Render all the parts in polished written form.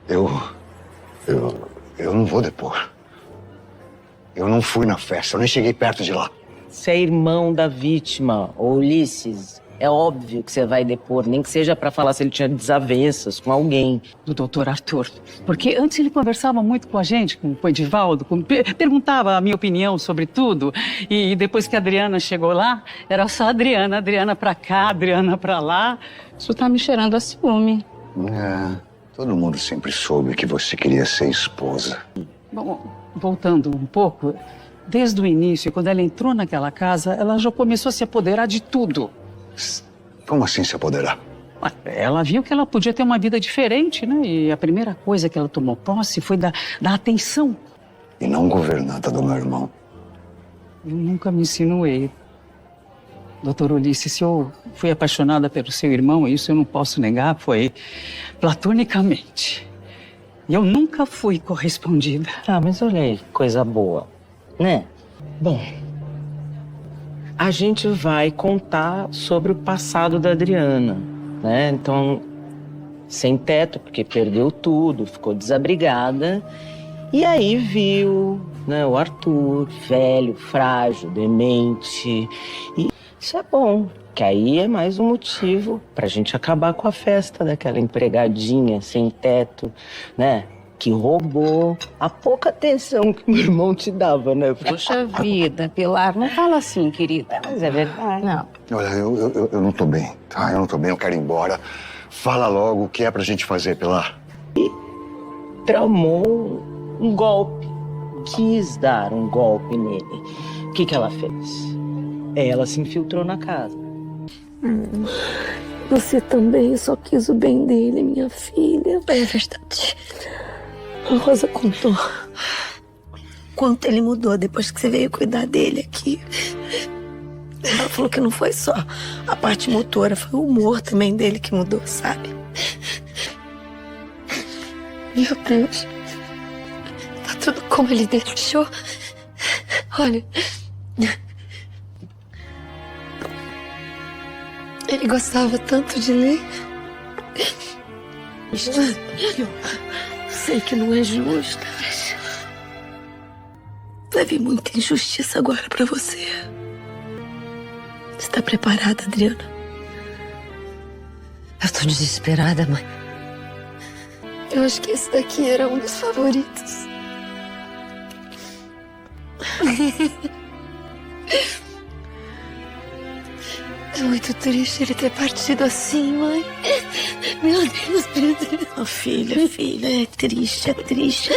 Eu. Eu não vou depor. Eu não fui na festa, eu nem cheguei perto de lá. Você é irmão da vítima, ô Ulisses. É óbvio que você vai depor, nem que seja pra falar se ele tinha desavenças com alguém. Do doutor Arthur. Porque antes ele conversava muito com a gente, com o Edivaldo, perguntava a minha opinião sobre tudo. E depois que a Adriana chegou lá, era só a Adriana. Adriana pra cá, Adriana pra lá. Isso tá me cheirando a ciúme. Todo mundo sempre soube que você queria ser esposa. Bom, voltando um pouco, desde o início, quando ela entrou naquela casa, ela já começou a se apoderar de tudo. Como assim se apoderar? Ela viu que ela podia ter uma vida diferente, né? E a primeira coisa que ela tomou posse foi dar atenção. E não governanta do meu irmão. Eu nunca me insinuei. Doutor Ulisses, se eu fui apaixonada pelo seu irmão, isso eu não posso negar, foi platonicamente. E eu nunca fui correspondida. Ah, mas olha aí, coisa boa, né? Bom, a gente vai contar sobre o passado da Adriana, né? Então, sem teto, porque perdeu tudo, ficou desabrigada. E aí viu, né, o Arthur, velho, frágil, demente. E isso é bom, que aí é mais um motivo pra gente acabar com a festa daquela empregadinha sem teto, né? Que roubou a pouca atenção que meu irmão te dava, né? Puxa vida, Pilar, não fala assim, querida. Mas é verdade. Não. Olha, eu não tô bem, tá? Eu não tô bem, eu quero ir embora. Fala logo o que é pra gente fazer, Pilar. Tramou um golpe. Quis dar um golpe nele. O que ela fez? Ela se infiltrou na casa. Você também só quis o bem dele, minha filha. É verdade. A Rosa contou quanto ele mudou depois que você veio cuidar dele aqui. Ela falou que não foi só a parte motora, foi o humor também dele que mudou, sabe? Meu Deus. Tá tudo como ele deixou. Olha. Ele gostava tanto de ler. Sei que não é justo, mas vai vir muita injustiça agora pra você. Está preparada, Adriana? Eu tô desesperada, mãe. Eu acho que esse daqui era um dos favoritos. É muito triste ele ter partido assim, mãe. Meu Deus, Pedro. Oh, filha, é triste, é triste.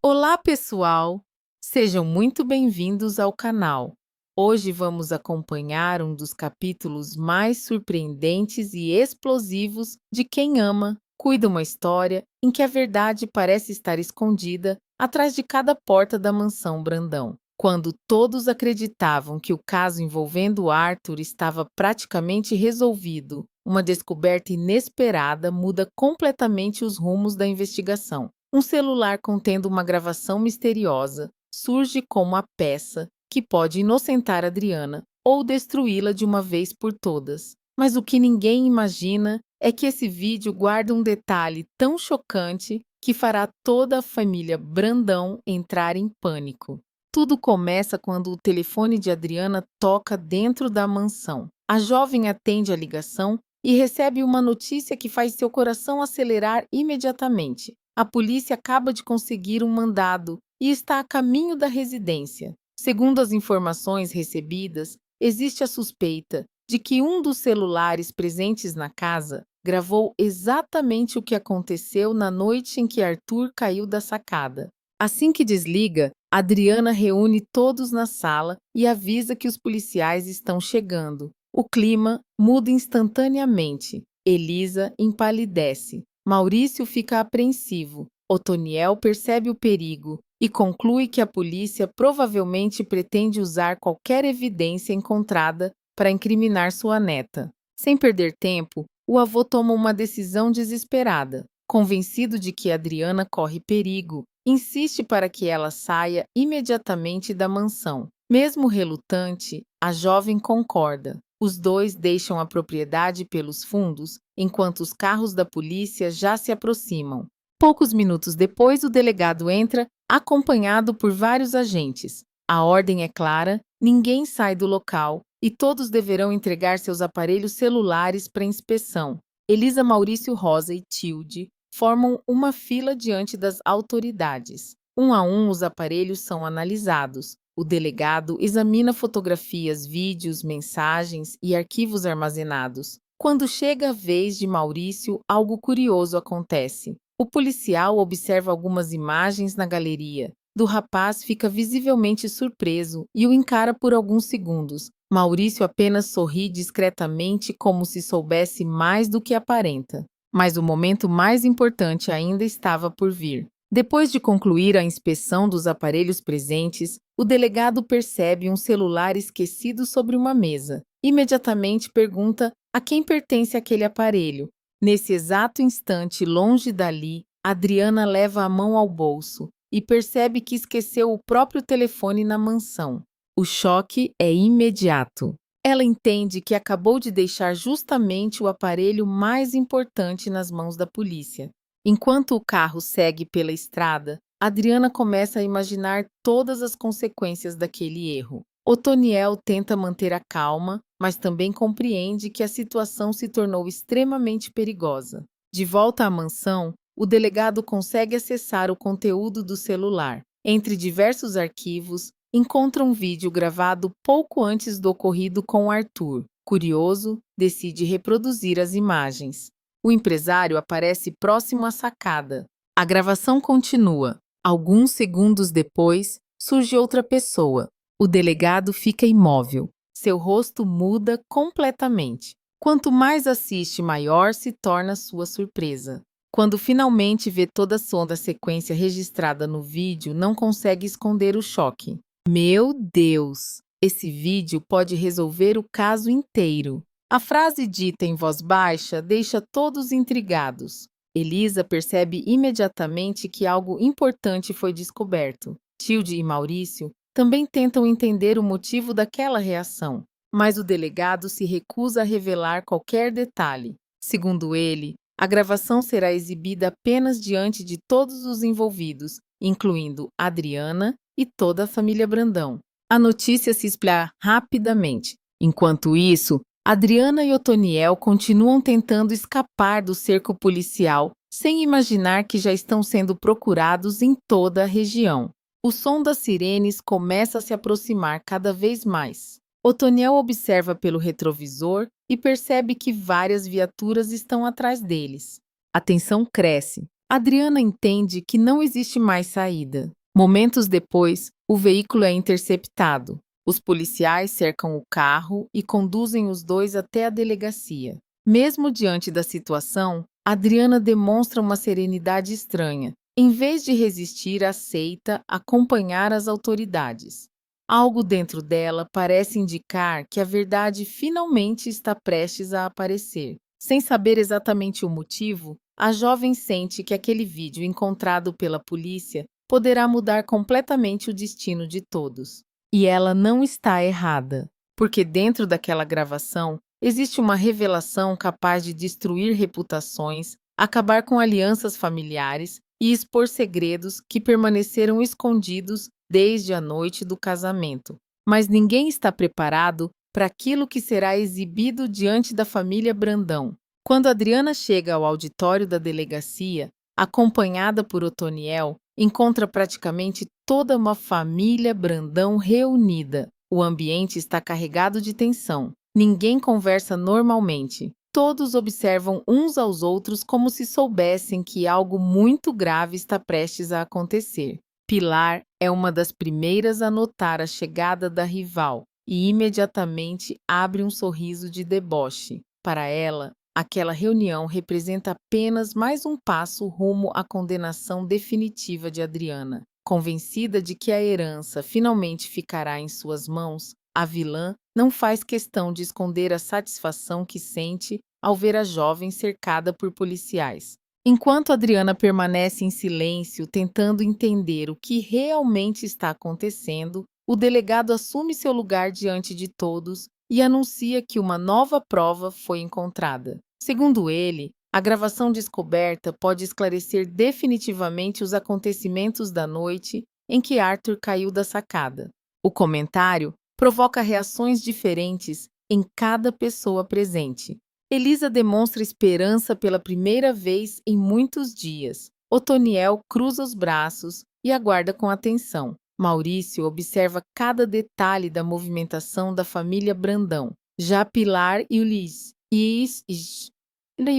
Olá, pessoal! Sejam muito bem-vindos ao canal. Hoje vamos acompanhar um dos capítulos mais surpreendentes e explosivos de Quem Ama, Cuida uma História em que a verdade parece estar escondida atrás de cada porta da mansão Brandão. Quando todos acreditavam que o caso envolvendo Arthur estava praticamente resolvido, uma descoberta inesperada muda completamente os rumos da investigação. Um celular contendo uma gravação misteriosa surge como a peça que pode inocentar Adriana ou destruí-la de uma vez por todas. Mas o que ninguém imagina é que esse vídeo guarda um detalhe tão chocante que fará toda a família Brandão entrar em pânico. Tudo começa quando o telefone de Adriana toca dentro da mansão. A jovem atende a ligação e recebe uma notícia que faz seu coração acelerar imediatamente. A polícia acaba de conseguir um mandado e está a caminho da residência. Segundo as informações recebidas, existe a suspeita de que um dos celulares presentes na casa gravou exatamente o que aconteceu na noite em que Arthur caiu da sacada. Assim que desliga, Adriana reúne todos na sala e avisa que os policiais estão chegando. O clima muda instantaneamente. Elisa empalidece. Maurício fica apreensivo. Otoniel percebe o perigo e conclui que a polícia provavelmente pretende usar qualquer evidência encontrada para incriminar sua neta. Sem perder tempo, o avô toma uma decisão desesperada. Convencido de que Adriana corre perigo, insiste para que ela saia imediatamente da mansão. Mesmo relutante, a jovem concorda. Os dois deixam a propriedade pelos fundos, enquanto os carros da polícia já se aproximam. Poucos minutos depois, o delegado entra, acompanhado por vários agentes. A ordem é clara, ninguém sai do local e todos deverão entregar seus aparelhos celulares para inspeção. Elisa, Maurício, Rosa e Tilde formam uma fila diante das autoridades. Um a um, os aparelhos são analisados. O delegado examina fotografias, vídeos, mensagens e arquivos armazenados. Quando chega a vez de Maurício, algo curioso acontece. O policial observa algumas imagens na galeria. Do rapaz fica visivelmente surpreso e o encara por alguns segundos. Maurício apenas sorri discretamente, como se soubesse mais do que aparenta. Mas o momento mais importante ainda estava por vir. Depois de concluir a inspeção dos aparelhos presentes, o delegado percebe um celular esquecido sobre uma mesa. Imediatamente pergunta a quem pertence aquele aparelho. Nesse exato instante, longe dali, Adriana leva a mão ao bolso e percebe que esqueceu o próprio telefone na mansão. O choque é imediato. Ela entende que acabou de deixar justamente o aparelho mais importante nas mãos da polícia. Enquanto o carro segue pela estrada, Adriana começa a imaginar todas as consequências daquele erro. Otoniel tenta manter a calma, mas também compreende que a situação se tornou extremamente perigosa. De volta à mansão, o delegado consegue acessar o conteúdo do celular. Entre diversos arquivos, encontra um vídeo gravado pouco antes do ocorrido com Arthur. Curioso, decide reproduzir as imagens. O empresário aparece próximo à sacada. A gravação continua. Alguns segundos depois, surge outra pessoa. O delegado fica imóvel. Seu rosto muda completamente. Quanto mais assiste, maior se torna sua surpresa. Quando finalmente vê toda a sequência registrada no vídeo, não consegue esconder o choque. Meu Deus! Esse vídeo pode resolver o caso inteiro. A frase dita em voz baixa deixa todos intrigados. Elisa percebe imediatamente que algo importante foi descoberto. Tilde e Maurício também tentam entender o motivo daquela reação, mas o delegado se recusa a revelar qualquer detalhe. Segundo ele, a gravação será exibida apenas diante de todos os envolvidos, incluindo Adriana e toda a família Brandão. A notícia se espalha rapidamente. Enquanto isso, Adriana e Otoniel continuam tentando escapar do cerco policial, sem imaginar que já estão sendo procurados em toda a região. O som das sirenes começa a se aproximar cada vez mais. Otoniel observa pelo retrovisor e percebe que várias viaturas estão atrás deles. A tensão cresce. Adriana entende que não existe mais saída. Momentos depois, o veículo é interceptado. Os policiais cercam o carro e conduzem os dois até a delegacia. Mesmo diante da situação, Adriana demonstra uma serenidade estranha. Em vez de resistir, aceita acompanhar as autoridades. Algo dentro dela parece indicar que a verdade finalmente está prestes a aparecer. Sem saber exatamente o motivo, a jovem sente que aquele vídeo encontrado pela polícia poderá mudar completamente o destino de todos. E ela não está errada, porque dentro daquela gravação existe uma revelação capaz de destruir reputações, acabar com alianças familiares e expor segredos que permaneceram escondidos desde a noite do casamento. Mas ninguém está preparado para aquilo que será exibido diante da família Brandão. Quando Adriana chega ao auditório da delegacia, acompanhada por Otoniel, encontra praticamente toda uma família Brandão reunida. O ambiente está carregado de tensão. Ninguém conversa normalmente. Todos observam uns aos outros como se soubessem que algo muito grave está prestes a acontecer. Pilar é uma das primeiras a notar a chegada da rival e imediatamente abre um sorriso de deboche. Para ela, aquela reunião representa apenas mais um passo rumo à condenação definitiva de Adriana. Convencida de que a herança finalmente ficará em suas mãos, a vilã não faz questão de esconder a satisfação que sente ao ver a jovem cercada por policiais. Enquanto Adriana permanece em silêncio, tentando entender o que realmente está acontecendo, o delegado assume seu lugar diante de todos e anuncia que uma nova prova foi encontrada. Segundo ele, a gravação descoberta pode esclarecer definitivamente os acontecimentos da noite em que Arthur caiu da sacada. O comentário provoca reações diferentes em cada pessoa presente. Elisa demonstra esperança pela primeira vez em muitos dias. Otoniel cruza os braços e aguarda com atenção. Maurício observa cada detalhe da movimentação da família Brandão. Já Pilar e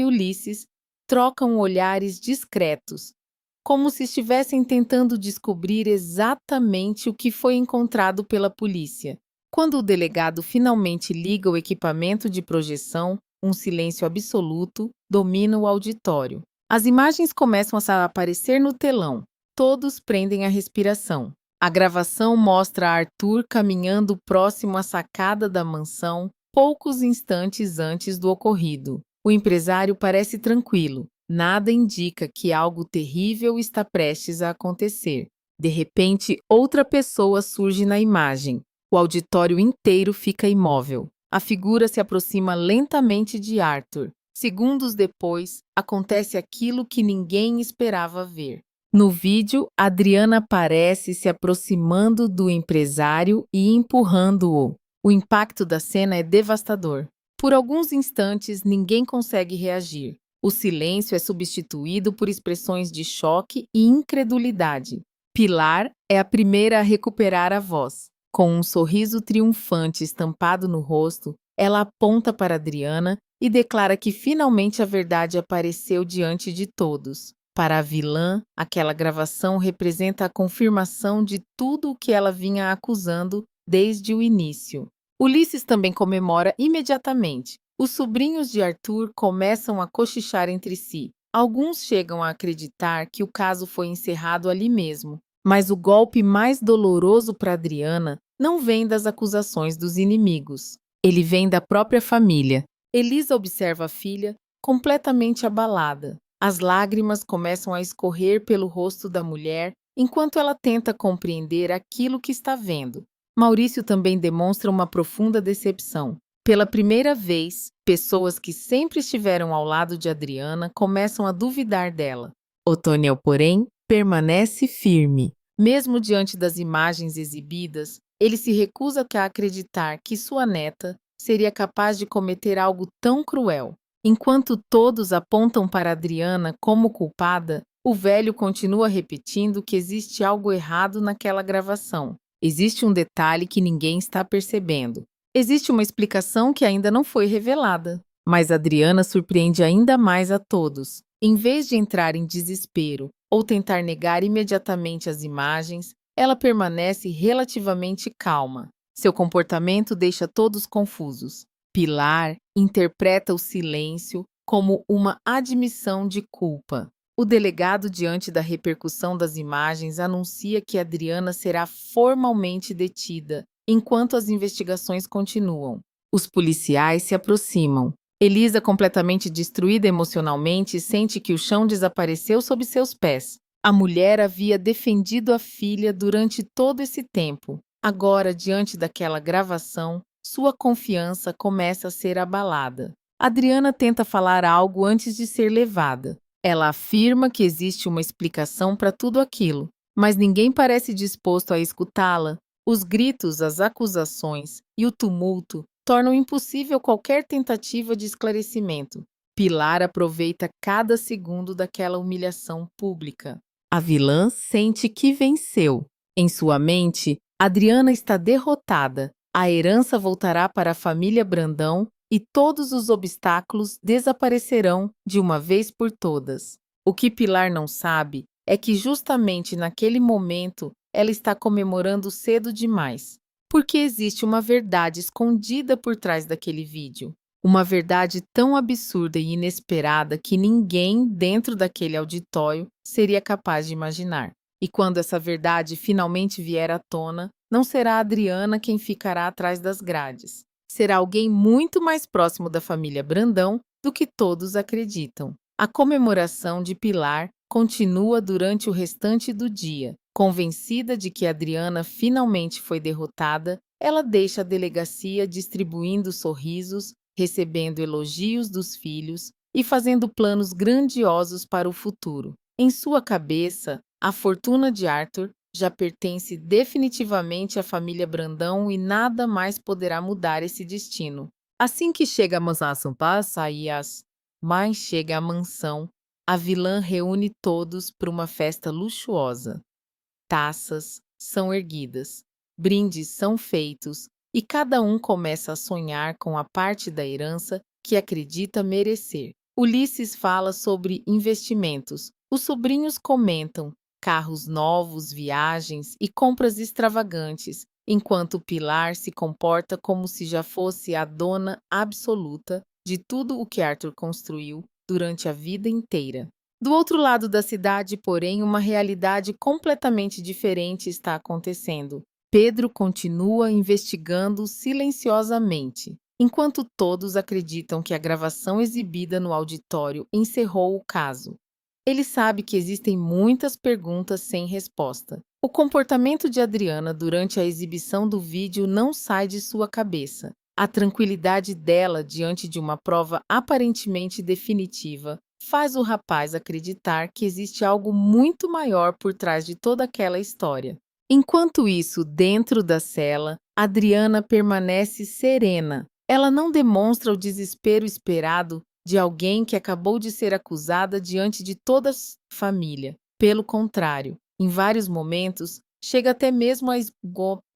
Ulisses trocam olhares discretos, como se estivessem tentando descobrir exatamente o que foi encontrado pela polícia. Quando o delegado finalmente liga o equipamento de projeção, um silêncio absoluto domina o auditório. As imagens começam a aparecer no telão. Todos prendem a respiração. A gravação mostra Arthur caminhando próximo à sacada da mansão, poucos instantes antes do ocorrido. O empresário parece tranquilo. Nada indica que algo terrível está prestes a acontecer. De repente, outra pessoa surge na imagem. O auditório inteiro fica imóvel. A figura se aproxima lentamente de Arthur. Segundos depois, acontece aquilo que ninguém esperava ver. No vídeo, Adriana aparece se aproximando do empresário e empurrando-o. O impacto da cena é devastador. Por alguns instantes, ninguém consegue reagir. O silêncio é substituído por expressões de choque e incredulidade. Pilar é a primeira a recuperar a voz. Com um sorriso triunfante estampado no rosto, ela aponta para Adriana e declara que finalmente a verdade apareceu diante de todos. Para a vilã, aquela gravação representa a confirmação de tudo o que ela vinha acusando desde o início. Ulisses também comemora imediatamente. Os sobrinhos de Arthur começam a cochichar entre si. Alguns chegam a acreditar que o caso foi encerrado ali mesmo. Mas o golpe mais doloroso para Adriana não vem das acusações dos inimigos. Ele vem da própria família. Elisa observa a filha, completamente abalada. As lágrimas começam a escorrer pelo rosto da mulher enquanto ela tenta compreender aquilo que está vendo. Maurício também demonstra uma profunda decepção. Pela primeira vez, pessoas que sempre estiveram ao lado de Adriana começam a duvidar dela. Otoniel, porém, permanece firme. Mesmo diante das imagens exibidas, ele se recusa a acreditar que sua neta seria capaz de cometer algo tão cruel. Enquanto todos apontam para Adriana como culpada, o velho continua repetindo que existe algo errado naquela gravação. Existe um detalhe que ninguém está percebendo. Existe uma explicação que ainda não foi revelada. Mas Adriana surpreende ainda mais a todos. Em vez de entrar em desespero ou tentar negar imediatamente as imagens, ela permanece relativamente calma. Seu comportamento deixa todos confusos. Pilar interpreta o silêncio como uma admissão de culpa. O delegado, diante da repercussão das imagens, anuncia que Adriana será formalmente detida, enquanto as investigações continuam. Os policiais se aproximam. Elisa, completamente destruída emocionalmente, sente que o chão desapareceu sob seus pés. A mulher havia defendido a filha durante todo esse tempo. Agora, diante daquela gravação, sua confiança começa a ser abalada. Adriana tenta falar algo antes de ser levada. Ela afirma que existe uma explicação para tudo aquilo, mas ninguém parece disposto a escutá-la. Os gritos, as acusações e o tumulto tornam impossível qualquer tentativa de esclarecimento. Pilar aproveita cada segundo daquela humilhação pública. A vilã sente que venceu. Em sua mente, Adriana está derrotada. A herança voltará para a família Brandão e todos os obstáculos desaparecerão de uma vez por todas. O que Pilar não sabe é que justamente naquele momento ela está comemorando cedo demais, porque existe uma verdade escondida por trás daquele vídeo. Uma verdade tão absurda e inesperada que ninguém dentro daquele auditório seria capaz de imaginar. E quando essa verdade finalmente vier à tona, não será a Adriana quem ficará atrás das grades. Será alguém muito mais próximo da família Brandão do que todos acreditam. A comemoração de Pilar continua durante o restante do dia. Convencida de que Adriana finalmente foi derrotada, ela deixa a delegacia distribuindo sorrisos, recebendo elogios dos filhos e fazendo planos grandiosos para o futuro. Em sua cabeça, a fortuna de Arthur já pertence definitivamente à família Brandão e nada mais poderá mudar esse destino. Assim que chegamos a Sampassaias, mas chega à mansão, a vilã reúne todos para uma festa luxuosa. Taças são erguidas, brindes são feitos e cada um começa a sonhar com a parte da herança que acredita merecer. Ulisses fala sobre investimentos, os sobrinhos comentam carros novos, viagens e compras extravagantes, enquanto Pilar se comporta como se já fosse a dona absoluta de tudo o que Arthur construiu durante a vida inteira. Do outro lado da cidade, porém, uma realidade completamente diferente está acontecendo. Pedro continua investigando silenciosamente, enquanto todos acreditam que a gravação exibida no auditório encerrou o caso. Ele sabe que existem muitas perguntas sem resposta. O comportamento de Adriana durante a exibição do vídeo não sai de sua cabeça. A tranquilidade dela diante de uma prova aparentemente definitiva faz o rapaz acreditar que existe algo muito maior por trás de toda aquela história. Enquanto isso, dentro da cela, Adriana permanece serena. Ela não demonstra o desespero esperado de alguém que acabou de ser acusada diante de toda a família. Pelo contrário, em vários momentos, chega até mesmo a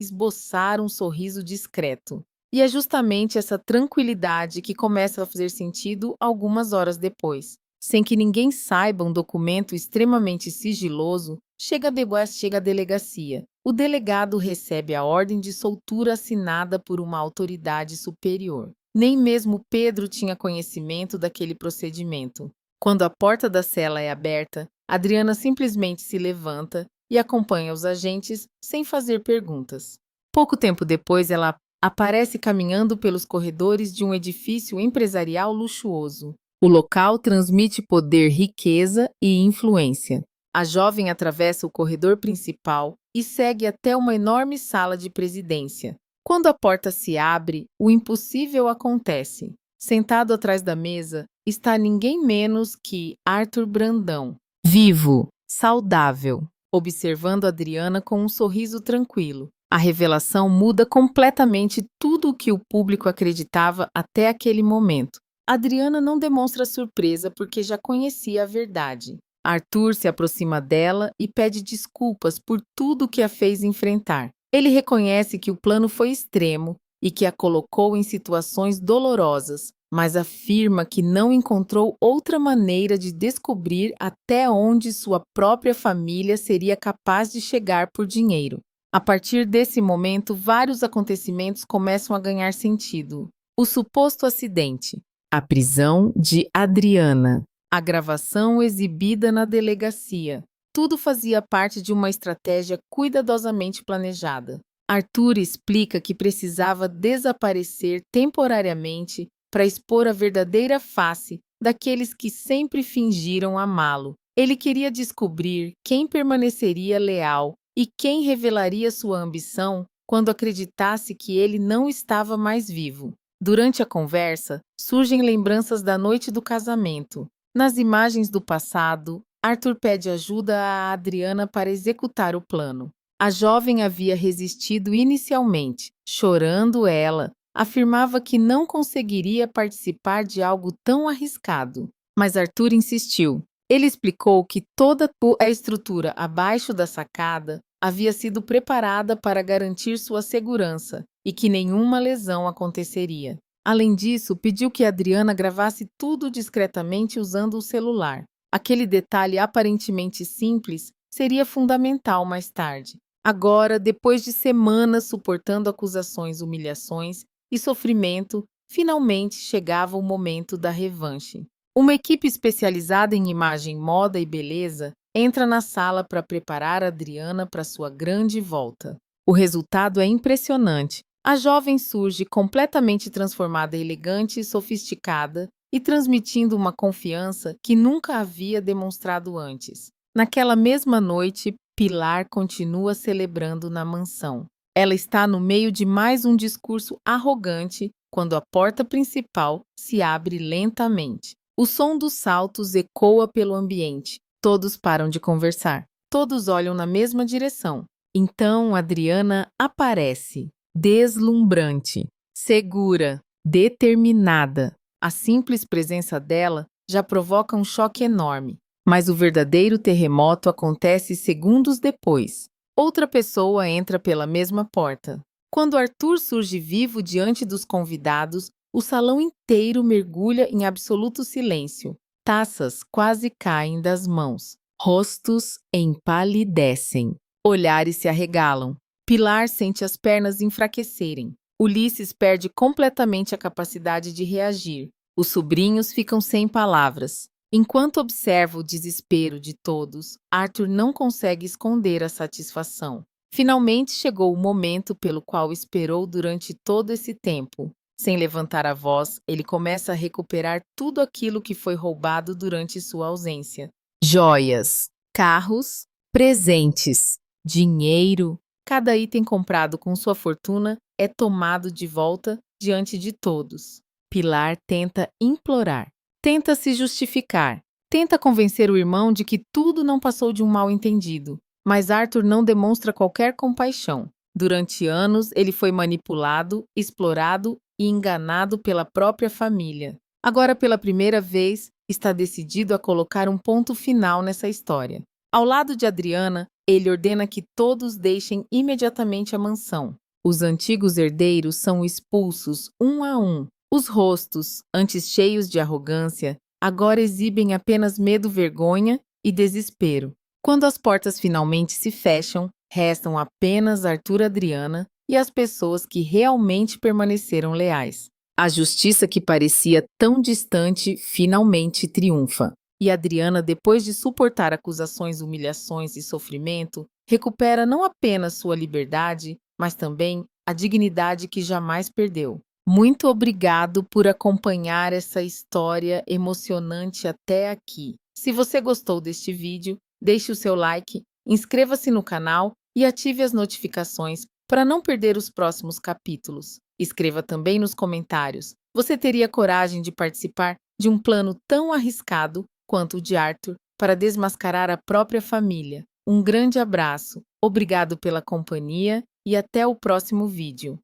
esboçar um sorriso discreto. E é justamente essa tranquilidade que começa a fazer sentido algumas horas depois. Sem que ninguém saiba, um documento extremamente sigiloso chega à delegacia. O delegado recebe a ordem de soltura assinada por uma autoridade superior. Nem mesmo Pedro tinha conhecimento daquele procedimento. Quando a porta da cela é aberta, Adriana simplesmente se levanta e acompanha os agentes sem fazer perguntas. Pouco tempo depois, ela aparece caminhando pelos corredores de um edifício empresarial luxuoso. O local transmite poder, riqueza e influência. A jovem atravessa o corredor principal e segue até uma enorme sala de presidência. Quando a porta se abre, o impossível acontece. Sentado atrás da mesa está ninguém menos que Arthur Brandão, vivo, saudável, observando Adriana com um sorriso tranquilo. A revelação muda completamente tudo o que o público acreditava até aquele momento. Adriana não demonstra surpresa porque já conhecia a verdade. Arthur se aproxima dela e pede desculpas por tudo que a fez enfrentar. Ele reconhece que o plano foi extremo e que a colocou em situações dolorosas, mas afirma que não encontrou outra maneira de descobrir até onde sua própria família seria capaz de chegar por dinheiro. A partir desse momento, vários acontecimentos começam a ganhar sentido. O suposto acidente, a prisão de Adriana, a gravação exibida na delegacia. Tudo fazia parte de uma estratégia cuidadosamente planejada. Arthur explica que precisava desaparecer temporariamente para expor a verdadeira face daqueles que sempre fingiram amá-lo. Ele queria descobrir quem permaneceria leal e quem revelaria sua ambição quando acreditasse que ele não estava mais vivo. Durante a conversa, surgem lembranças da noite do casamento. Nas imagens do passado, Arthur pede ajuda a Adriana para executar o plano. A jovem havia resistido inicialmente, chorando ela, afirmava que não conseguiria participar de algo tão arriscado. Mas Arthur insistiu. Ele explicou que toda a estrutura abaixo da sacada havia sido preparada para garantir sua segurança e que nenhuma lesão aconteceria. Além disso, pediu que Adriana gravasse tudo discretamente usando o celular. Aquele detalhe aparentemente simples seria fundamental mais tarde. Agora, depois de semanas suportando acusações, humilhações e sofrimento, finalmente chegava o momento da revanche. Uma equipe especializada em imagem, moda e beleza entra na sala para preparar Adriana para sua grande volta. O resultado é impressionante. A jovem surge completamente transformada, elegante e sofisticada e transmitindo uma confiança que nunca havia demonstrado antes. Naquela mesma noite, Pilar continua celebrando na mansão. Ela está no meio de mais um discurso arrogante quando a porta principal se abre lentamente. O som dos saltos ecoa pelo ambiente. Todos param de conversar. Todos olham na mesma direção. Então Adriana aparece, deslumbrante, segura, determinada. A simples presença dela já provoca um choque enorme. Mas o verdadeiro terremoto acontece segundos depois. Outra pessoa entra pela mesma porta. Quando Arthur surge vivo diante dos convidados, o salão inteiro mergulha em absoluto silêncio. Taças quase caem das mãos. Rostos empalidecem. Olhares se arregalam. Pilar sente as pernas enfraquecerem. Ulisses perde completamente a capacidade de reagir. Os sobrinhos ficam sem palavras. Enquanto observa o desespero de todos, Arthur não consegue esconder a satisfação. Finalmente chegou o momento pelo qual esperou durante todo esse tempo. Sem levantar a voz, ele começa a recuperar tudo aquilo que foi roubado durante sua ausência. Joias, carros, presentes, dinheiro. Cada item comprado com sua fortuna é tomado de volta diante de todos. Pilar tenta implorar. Tenta se justificar. Tenta convencer o irmão de que tudo não passou de um mal-entendido. Mas Arthur não demonstra qualquer compaixão. Durante anos, ele foi manipulado, explorado e enganado pela própria família. Agora, pela primeira vez, está decidido a colocar um ponto final nessa história. Ao lado de Adriana, ele ordena que todos deixem imediatamente a mansão. Os antigos herdeiros são expulsos um a um. Os rostos, antes cheios de arrogância, agora exibem apenas medo, vergonha e desespero. Quando as portas finalmente se fecham, restam apenas Arthur e Adriana e as pessoas que realmente permaneceram leais. A justiça que parecia tão distante finalmente triunfa. E Adriana, depois de suportar acusações, humilhações e sofrimento, recupera não apenas sua liberdade, mas também a dignidade que jamais perdeu. Muito obrigado por acompanhar essa história emocionante até aqui. Se você gostou deste vídeo, deixe o seu like, inscreva-se no canal e ative as notificações para não perder os próximos capítulos. Escreva também nos comentários. Você teria coragem de participar de um plano tão arriscado quanto o de Arthur para desmascarar a própria família? Um grande abraço, obrigado pela companhia e até o próximo vídeo.